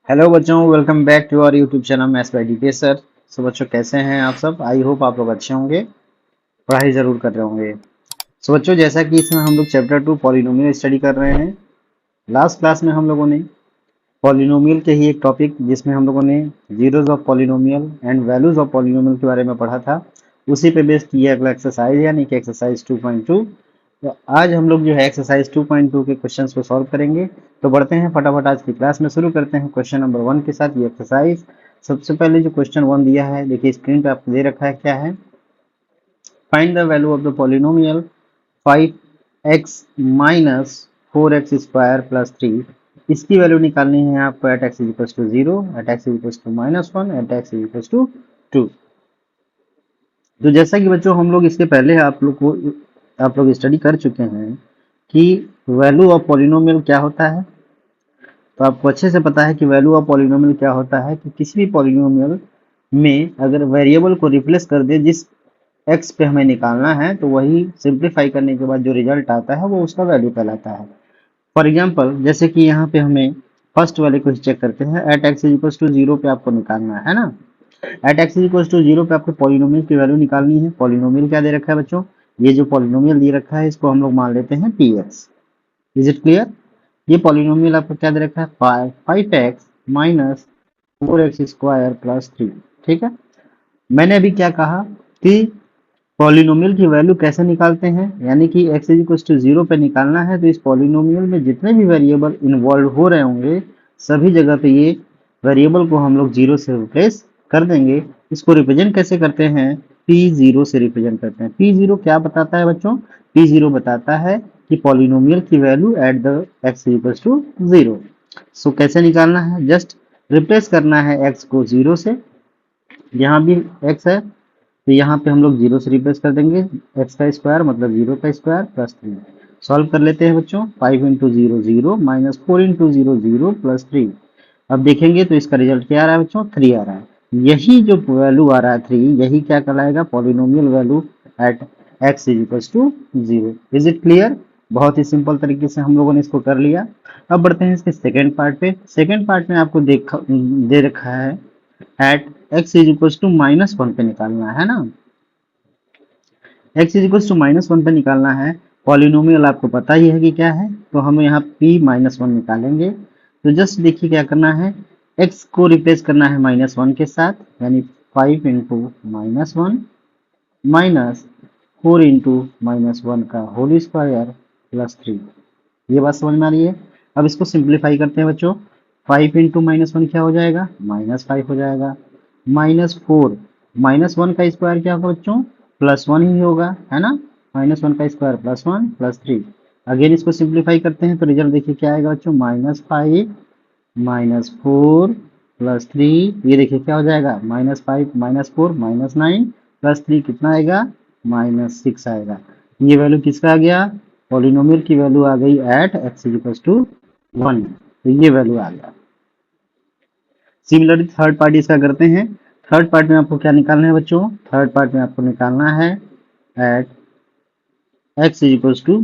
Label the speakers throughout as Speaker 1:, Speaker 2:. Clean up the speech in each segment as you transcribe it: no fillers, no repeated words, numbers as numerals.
Speaker 1: Hello बच्चों, welcome back to our YouTube channel maths by DK sir. So बच्चों, कैसे हैं आप सब? आई होप आप लोग अच्छे होंगे, पढ़ाई जरूर कर रहे होंगे। सो बच्चों, जैसा कि इसमें हम लोग चैप्टर 2 पॉलिनोमियल स्टडी कर रहे हैं। लास्ट क्लास में हम लोगों ने पॉलिनोमियल के ही एक टॉपिक जिसमें हम लोगों ने zeros of polynomial and values of polynomial के बारे में पढ़ा था, उसी पे बेस्ड किया अगला एक्सरसाइज यानी कि एक्सरसाइज 2.2। तो आज हम लोग जो है एक्सरसाइज 2.2 के क्वेश्चंस को सॉल्व करेंगे। तो बढ़ते हैं फटाफट आज की क्लास में, शुरू करते हैं क्वेश्चन नंबर 1 के साथ ये एक्सरसाइज। सबसे पहले जो क्वेश्चन 1 दिया है, देखिए स्क्रीन पे आपको दे रखा है, क्या है? Find the value of the polynomial 5x minus 4x square plus 3। इसकी वैल्यू निकालनी है आपको at x equal to 0, at x equal to -1, at x equal to 2। तो जैसा कि बच्चों हम लोग इसके पहले आप लोग स्टडी कर चुके हैं कि वैल्यू ऑफ पॉलिनोमियल क्या होता है। तो आपको अच्छे से पता है कि वैल्यू ऑफ पॉलिनोमियल क्या होता है कि किसी भी पॉलिनोमियल में अगर वेरिएबल को रिप्लेस कर दे, जिस एक्स पे हमें निकालना है, तो वही सिंप्लीफाई करने के बाद जो रिजल्ट आता है वो उसका वैल्यू कहलाता है। फॉर एग्जाम्पल, जैसे कि यहाँ पे हमें फर्स्ट वाले को चेक करते हैं, एट एक्स इक्वल टू 0 पे आपको निकालना है ना। एट एक्स इक्वल टू 0 पे आपको पॉलिनोमियल की वैल्यू निकालनी है। पॉलिनोमियल क्या दे रखा है बच्चों? ये जो पॉलिनोमियल दे रखा है इसको हम लोग मान लेते हैं P x. Is it clear? ये पॉलिनोमियल आपको क्या दे रखा है? 5x minus 4x square plus 3। ठीक है, मैंने अभी क्या कहा कि पॉलिनोमियल की वैल्यू कैसे निकालते हैं, यानी कि x इक्वल टू 0 पे निकालना है। तो इस पॉलिनोमियल में जितने भी वेरिएबल इन्वॉल्व हो रहे होंगे, सभी जगह पे ये वेरिएबल को हम लोग 0 से रिप्लेस कर देंगे। इसको रिप्रेजेंट कैसे करते हैं? p0 से रिप्रेजेंट करते हैं। p0 क्या बताता है बच्चों? p0 बताता है कि पॉलिनोमियल की value at the x equal to 0। So कैसे निकालना है? जस्ट रिप्लेस करना है x को 0 से। यहाँ भी x है तो यहाँ पे हम लोग 0 से रिप्लेस कर देंगे। x का स्क्वायर मतलब 0 का स्क्वायर प्लस 3। सॉल्व कर लेते हैं बच्चों। 5 इंटू 0 0 माइनस 4 इंटू 0 0 प्लस 3। अब देखेंगे तो इसका रिजल्ट क्या आ रहा है बच्चों? 3 आ रहा है। यही जो वैल्यू आ रहा है 3, यही क्या कहलाएगा? Polynomial value at x is equal to 0। Is it clear? बहुत ही सिंपल तरीके से हम लोगों ने इसको कर लिया। अब बढ़ते हैं इसके सेकेंड पार्ट पे। सेकेंड पार्ट में आपको दे रखा है at x is equal to -1 पे निकालना है ना। x इज इक्वल टू -1 पे निकालना है। पॉलिनोमियल आपको पता ही है कि क्या है, तो हम यहाँ p-1 निकालेंगे। तो जस्ट देखिए क्या करना है, x को रिप्लेस करना है -1 के साथ, यानी 5 इंटू -1 माइनस 4 इंटू -1 का होल स्क्वायर प्लस 3। ये बात समझ में आ रही है? अब इसको सिंप्लीफाई करते हैं बच्चों। 5 इंटू -1 क्या हो जाएगा? -5 हो जाएगा। -4 -1 का स्क्वायर क्या होगा बच्चों? +1 ही होगा, है ना। -1 का स्क्वायर +1 प्लस 3। अगेन इसको सिंप्लीफाई करते हैं तो रिजल्ट देखिए क्या आएगा बच्चों? -5 -4 प्लस 3। ये देखिए क्या हो जाएगा? -5 -4 -9 प्लस 3 कितना आएगा? -6 आएगा। ये वैल्यू किसका आ गया? पॉलिनोमियल की वैल्यू आ गई एट x इक्वल टू 1। तो ये वैल्यू आ गया। सिमिलरली थर्ड पार्ट इसका करते हैं। थर्ड पार्ट में आपको क्या निकालना है बच्चों? थर्ड पार्ट में आपको निकालना है एट x इक्वल टू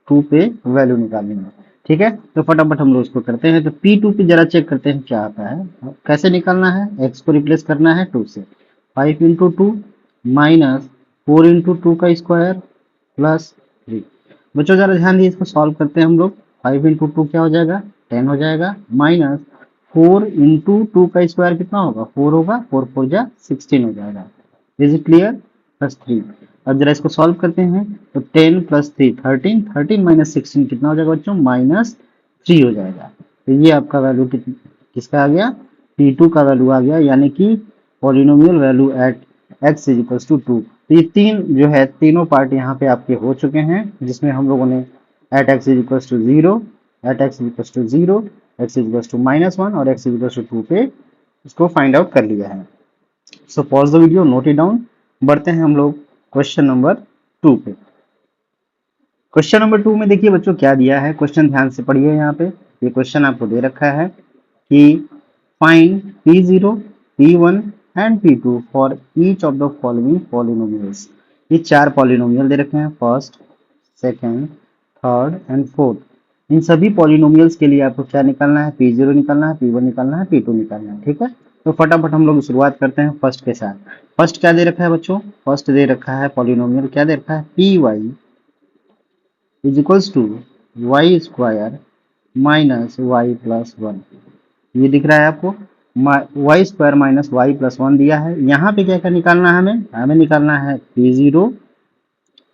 Speaker 1: 2 पे वैल्यू निकालनी है। ठीक है, तो फटाफट हम लोग इसको करते हैं। तो P2 पे जरा चेक करते हैं क्या आता है। कैसे निकालना है? x को रिप्लेस करना है 2 से। 5 इंटू 2 माइनस 4 इंटू 2 का स्क्वायर प्लस 3। बच्चों जरा ध्यान दिए, इसको सॉल्व करते हैं हम लोग। 5 इंटू 2 क्या हो जाएगा? 10 हो जाएगा। माइनस 4 इंटू 2 का स्क्वायर कितना होगा? 4 होगा। 4 4 जा 16 हो जाएगा। Is it clear? प्लस 3। अब जरा इसको सॉल्व करते हैं। तो 10 प्लस 3 13, 13 माइनस 16 कितना हो जाएगा बच्चों? -3 हो जाएगा। तो ये आपका वैल्यू किसका आ गया? P2 का वैल्यू आ गया, यानी कि polynomial value at x is equal to 2। तो ये तीन जो है, तीनों पार्ट यहाँ पे आपके हो चुके हैं, जिसमें हम लोगों ने at x is equal to 0, at x is equal to 0, x is equal to -1 और x इज इक्वल टू 2 पे इसको फाइंड आउट कर लिया है। So pause the video, note it down. बढ़ते हैं हम लोग क्वेश्चन नंबर 2 पे। क्वेश्चन नंबर 2 में देखिए बच्चों क्या दिया है, क्वेश्चन ध्यान से पढ़िए। यहाँ पे ये क्वेश्चन आपको दे रखा है कि find P0, P1 and P2 for each of the following polynomials. ये चार पॉलिनोमियल दे रखे हैं, first, second, third and fourth. इन सभी पॉलिनोमियल्स के लिए आपको क्या निकालना है, P0 निकालना है, P1 निकालना है, P2 निकालना है। ठीक है, तो फटाफट हम लोग शुरुआत करते हैं फर्स्ट के साथ। फर्स्ट क्या दे रखा है बच्चों, फर्स्ट दे रखा है पॉलिनोमियल क्या दे रखा है, Py is equals to y square minus y plus one. ये दिख रहा है आपको, y square minus y plus one दिया है। यहाँ पे क्या क्या निकालना है, हमें निकालना है P0,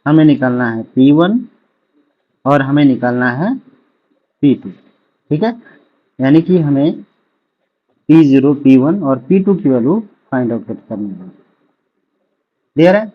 Speaker 1: हमें निकालना है P1 और हमें निकालना है P2। ठीक है, यानी कि हमें P0, P1 और P2 की वैल्यू फाइंड आउट करनी है। क्लियर है।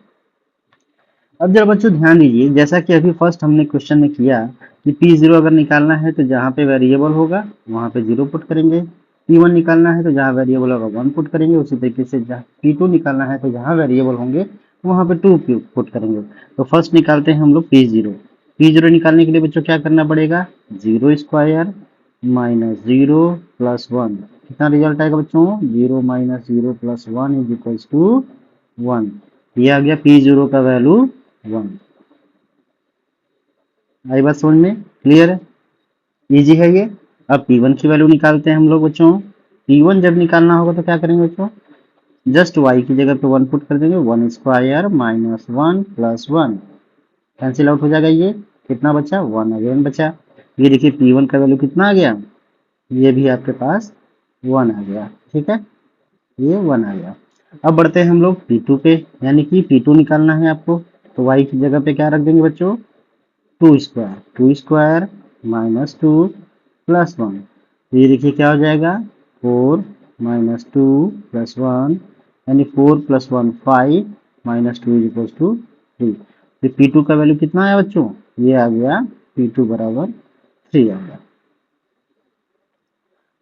Speaker 1: अब जरा बच्चों ध्यान दीजिए, जैसा कि अभी फर्स्ट हमने क्वेश्चन में किया कि P0 अगर निकालना है तो जहाँ पे वेरिएबल होगा वहाँ पे 0 पुट करेंगे, P1 निकालना है तो जहाँ वेरिएबल होगा 1 पुट करेंगे, उसी तरीके से जहाँ P2 निकालना है तो जहाँ वेरिएबल होंगे वहाँ पे 2 पुट करेंगे। तो फर्स्ट निकालते हैं हम लोग P0। P0 निकालने के लिए बच्चों क्या करना पड़ेगा, 0 स्क्वायर माइनस 0 प्लस 1, कितना रिजल्ट आएगा बच्चों, 0 minus 0 plus 1 is equals to 1। ये आ गया P0 का वैल्यू 1। आई बात समझ में, क्लियर है, इजी है ये। अब P1 की वैल्यू निकालते हैं हम लोग बच्चों। P1 जब निकालना होगा तो क्या करेंगे बच्चों, जस्ट y की जगह पे 1 पुट कर देंगे, 1 square minus 1 plus 1, cancel out हो जाएगा। ये कितना बचा, 1 अगेन बचा। ये देखिए P1 का वैल्यू कितना आ गया, ये भी आपके पास 1 आ गया। ठीक है, ये 1 आ गया। अब बढ़ते हैं हम लोग P2 पे, यानी कि P2 निकालना है आपको, तो y की जगह पे क्या रख देंगे बच्चों, 2 स्क्वायर माइनस 2 प्लस 1। तो ये देखिए क्या हो जाएगा, 4 माइनस 2 प्लस 1, यानी 4 plus 1 5 minus 2 is equals to 3। तो P2 का वैल्यू कितना आया बच्चों, ये आ गया P2 बराबर 3 आ गया।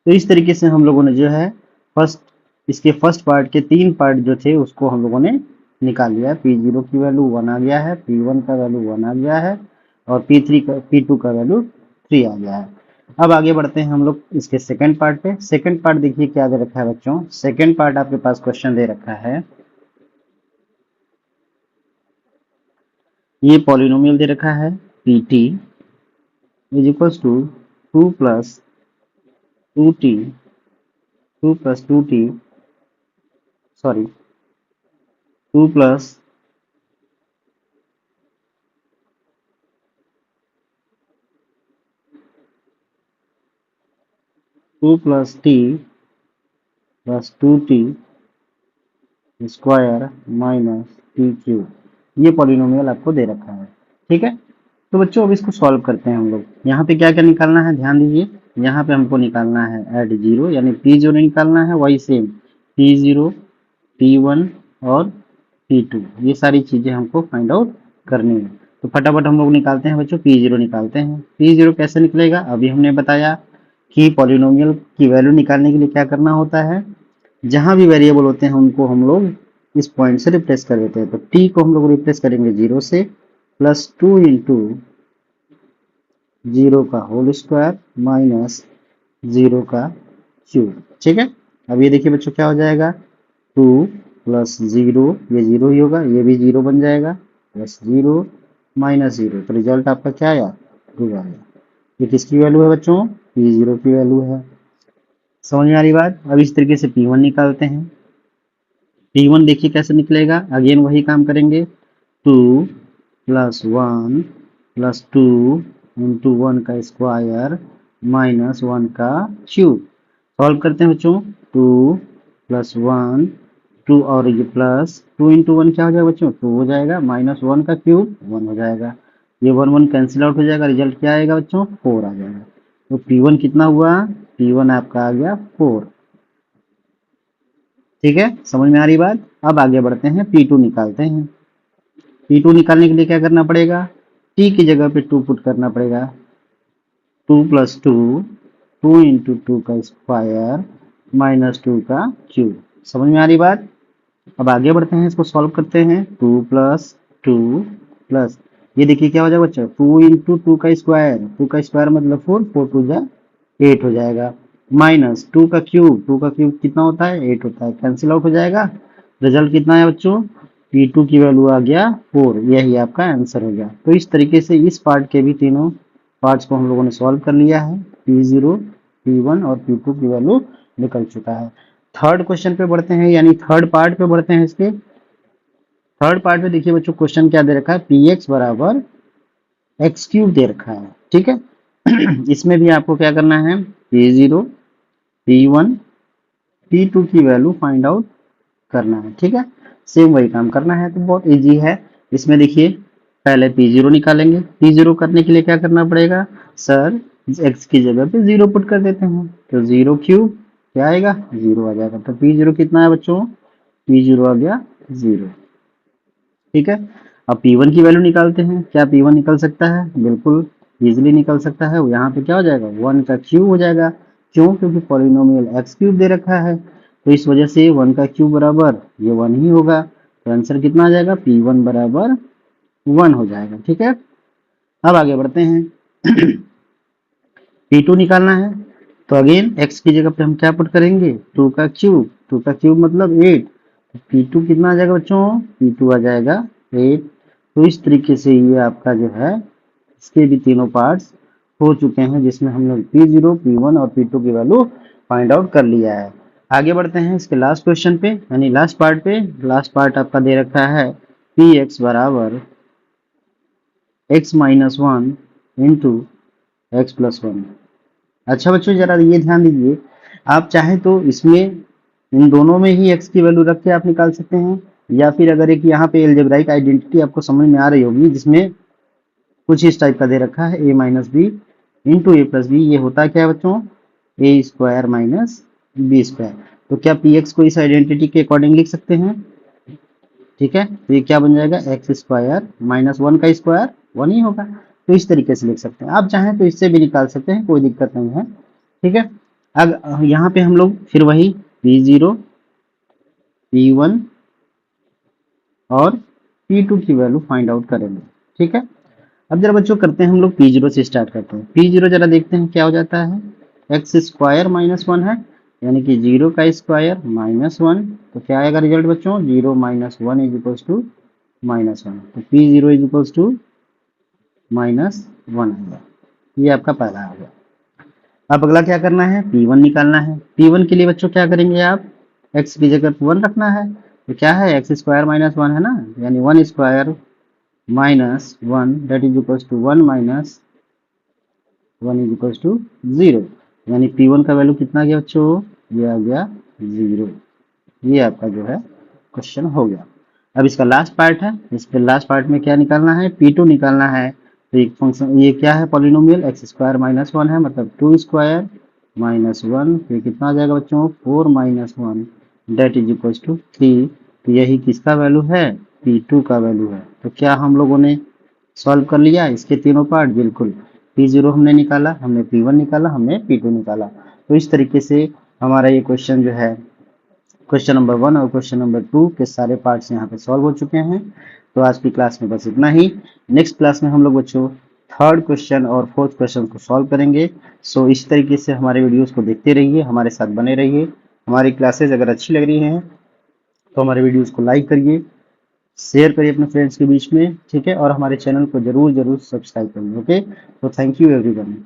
Speaker 1: तो इस तरीके से हम लोगों ने जो है फर्स्ट, इसके फर्स्ट पार्ट के 3 पार्ट जो थे उसको हम लोगों ने निकाल लिया है। P0 की वैल्यू 1 आ गया है, P1 का वैल्यू 1 आ गया है और P2 का वैल्यू 3 आ गया है। अब आगे बढ़ते हैं हम लोग इसके सेकंड पार्ट पे। सेकंड पार्ट देखिए क्या दे रखा है बच्चों, सेकंड पार्ट आपके पास क्वेश्चन दे रखा है, ये पॉलिनोमियल दे रखा है PT is equals to 2 plus 2t 2 plus 2t sorry 2 plus 2 plus t plus 2t square minus T cube, ये पॉलिनोमियल आपको दे रखा है। ठीक है, तो बच्चों अब इसको सॉल्व करते हैं हम लोग। यहाँ पे क्या क्या निकालना है ध्यान दीजिए, यहाँ पे हमको निकालना है एट जीरो, यानी P0 निकालना है, वही सेम P0, P1 और P2, ये सारी चीजें हमको फाइंड आउट करनी है। तो फटाफट हम लोग निकालते हैं बच्चों, P0 निकालते हैं। P0 कैसे निकलेगा, अभी हमने बताया कि पॉलिनोमियल की वैल्यू निकालने के लिए क्या करना होता है, जहां भी वेरिएबल होते हैं उनको हम लोग इस पॉइंट से रिप्लेस कर देते हैं। तो t को हम लोग रिप्लेस करेंगे 0 से, प्लस 2 इंटू 0 का होल स्क्वायर माइनस 0 का क्यूब। ठीक है, अब ये देखिए बच्चों क्या हो जाएगा, 2 प्लस 0, ये 0 ही होगा, ये भी 0 बन जाएगा, प्लस 0 माइनस 0, तो रिजल्ट आपका क्या आया, 2 आया। ये किसकी वैल्यू है बच्चों, P0 की वैल्यू है। समझ में आ रही बात। अब इस तरीके से P1 निकालते हैं। P1 देखिए कैसे निकलेगा, अगेन वही काम करेंगे, 2 प्लस 1 प्लस 2 इंटू 1 का स्क्वायर माइनस 1 का क्यूब। सॉल्व करते हैं बच्चों, 2 प्लस 1 2 और ये प्लस 2 इंटू 1 क्या हो जाएगा बच्चों, 2 हो जाएगा, माइनस 1 का क्यूब 1 हो जाएगा, ये 1 1 कैंसिल आउट हो जाएगा, रिजल्ट क्या आएगा बच्चों, 4 आ जाएगा। तो P1 कितना हुआ, P1 आपका आ गया 4। ठीक है, समझ में आ रही बात। अब आगे बढ़ते हैं, P2 निकालते हैं। P2 निकालने के लिए क्या करना पड़ेगा, t की जगह पे 2 पुट करना पड़ेगा, 2 प्लस 2 2 इंटू 2 का स्क्वायर माइनस 2 का क्यूब। समझ में आ रही बात। अब आगे बढ़ते हैं, इसको सॉल्व करते हैं, 2 प्लस 2 प्लस, ये देखिए क्या हो जाएगा बच्चा, 2 इंटू 2 का स्क्वायर, 2 का स्क्वायर मतलब 4, 4 2 जा 8 हो जाएगा, माइनस 2 का क्यूब, 2 का क्यूब कितना होता है, 8 होता है, कैंसिल आउट हो जाएगा, रिजल्ट कितना है बच्चों, P2 की वैल्यू आ गया 4, यही आपका आंसर हो गया। तो इस तरीके से इस पार्ट के भी तीनों पार्ट्स को हम लोगों ने सॉल्व कर लिया है। P0, P1 और P2 की वैल्यू निकल चुका है। थर्ड क्वेश्चन पे बढ़ते हैं, यानी थर्ड पार्ट पे बढ़ते हैं। इसके थर्ड पार्ट में देखिए बच्चों क्वेश्चन क्या दे रखा है, Px बराबर एक्स क्यूब दे रखा है, ठीक है। इसमें भी आपको क्या करना है, P0, P1, P2 की वैल्यू फाइंड आउट करना है, ठीक है। सेम वही काम करना है, तो बहुत इजी है। इसमें देखिए पहले P0 निकालेंगे। P0 करने के लिए क्या करना पड़ेगा, सर x की जगह पे 0 पुट कर देते हैं, तो 0 क्यूब क्या आएगा, 0 आ जाएगा। तो P0 कितना है बच्चों, P0 आ गया 0, ठीक है। अब P1 की वैल्यू निकालते हैं। क्या P1 निकल सकता है, बिल्कुल इजीली निकल सकता है। यहाँ पे क्या हो जाएगा, 1 का क्यूब हो जाएगा। क्यों, क्योंकि पॉलिनोमियल एक्स क्यूब दे रखा है, तो इस वजह से 1 का क्यूब बराबर ये 1 ही होगा। तो आंसर कितना आ जाएगा, P1 बराबर 1 हो जाएगा, ठीक है। अब आगे बढ़ते हैं। P2 निकालना है, तो अगेन x की जगह पे हम क्या पुट करेंगे, 2 का क्यूब। 2 का क्यूब मतलब 8। P2 कितना आ जाएगा बच्चों, P2 आ जाएगा 8। तो इस तरीके से ये आपका जो है, इसके भी तीनों पार्ट्स हो चुके हैं, जिसमें हम लोग P0, P1 और P2 की वैल्यू फाइंड आउट कर लिया है। आगे बढ़ते हैं इसके लास्ट क्वेश्चन पे, यानी लास्ट पार्ट पे। लास्ट पार्ट आपका दे रखा है Px बराबर x minus 1 into x plus 1। अच्छा बच्चों जरा ये ध्यान दीजिए, आप चाहें तो इसमें इन दोनों में ही x की वैल्यू रख के आप निकाल सकते हैं, या फिर अगर एक यहाँ पे एल्जेब्राइक आइडेंटिटी आपको समझ में आ रही होगी, जिसमें कुछ इस टाइप का दे रखा है a minus B into A plus B. ये होता क्या है बच्चों, A square minus B square. तो क्या px को इस आइडेंटिटी के अकॉर्डिंग लिख सकते हैं, ठीक है। तो ये क्या बन जाएगा, एक्स स्क्वायर माइनस 1 का स्क्वायर 1 ही होगा। तो इस तरीके से लिख सकते हैं। आप चाहें तो इससे भी निकाल सकते हैं, कोई दिक्कत नहीं है, ठीक है। अब यहाँ पे हम लोग फिर वही P0, P1 और P2 की वैल्यू फाइंड आउट करेंगे, ठीक है। अब जरा बच्चों करते हैं हम लोग P0 से स्टार्ट करते हैं। P0 जरा देखते हैं क्या हो जाता है, एक्स स्क्वायर माइनस 1 है, यानी कि 0 का स्क्वायर माइनस 1। तो क्या आएगा रिजल्ट बच्चों, 0 minus 1 is equals to minus 1। तो P0 is equals to minus 1 आएगा। ये आपका पहला आ गया। अब अगला क्या करना है, P1 निकालना है। P1 के लिए बच्चों क्या करेंगे आप, x की जगह 1 रखना है। तो क्या है, एक्स स्क्वायर माइनस 1 है ना, यानी 1 square minus 1 that is equals to 1 minus 1 is equals to 0। यानी P1 का वैल्यू कितना आ गया बच्चों, ये आ गया 0। ये आपका जो है क्वेश्चन हो गया। अब इसका लास्ट पार्ट है, इस पे लास्ट पार्ट में क्या निकालना है, P2 निकालना है। तो एक फंक्शन, ये क्या है, पॉलिनोमियल एक्स स्क्वायर माइनस 1 है, मतलब 2 स्क्वायर माइनस 1, फिर कितना आ जाएगा बच्चों, 4 minus 1 that is equals to 3। तो यही किसका वैल्यू है, P2 का वैल्यू है। तो क्या हम लोगों ने सॉल्व कर लिया इसके तीनों पार्ट, बिल्कुल। P0 हमने निकाला, हमने P1 निकाला, हमने P2 निकाला। तो इस तरीके से हमारा ये क्वेश्चन जो है, क्वेश्चन नंबर 1 और क्वेश्चन नंबर 2 के सारे पार्ट्स यहाँ पे सॉल्व हो चुके हैं। तो आज की क्लास में बस इतना ही। नेक्स्ट क्लास में हम लोग बच्चों थर्ड क्वेश्चन और फोर्थ क्वेश्चन को सॉल्व करेंगे। सो इस तरीके से हमारे वीडियोस को देखते रहिए, हमारे साथ बने रहिए। हमारी क्लासेज अगर अच्छी लग रही हैं तो हमारे वीडियोस को लाइक करिए, शेयर करिए अपने फ्रेंड्स के बीच में, ठीक है। और हमारे चैनल को जरूर जरूर सब्सक्राइब करिए, ओके। तो थैंक यू एवरीवन।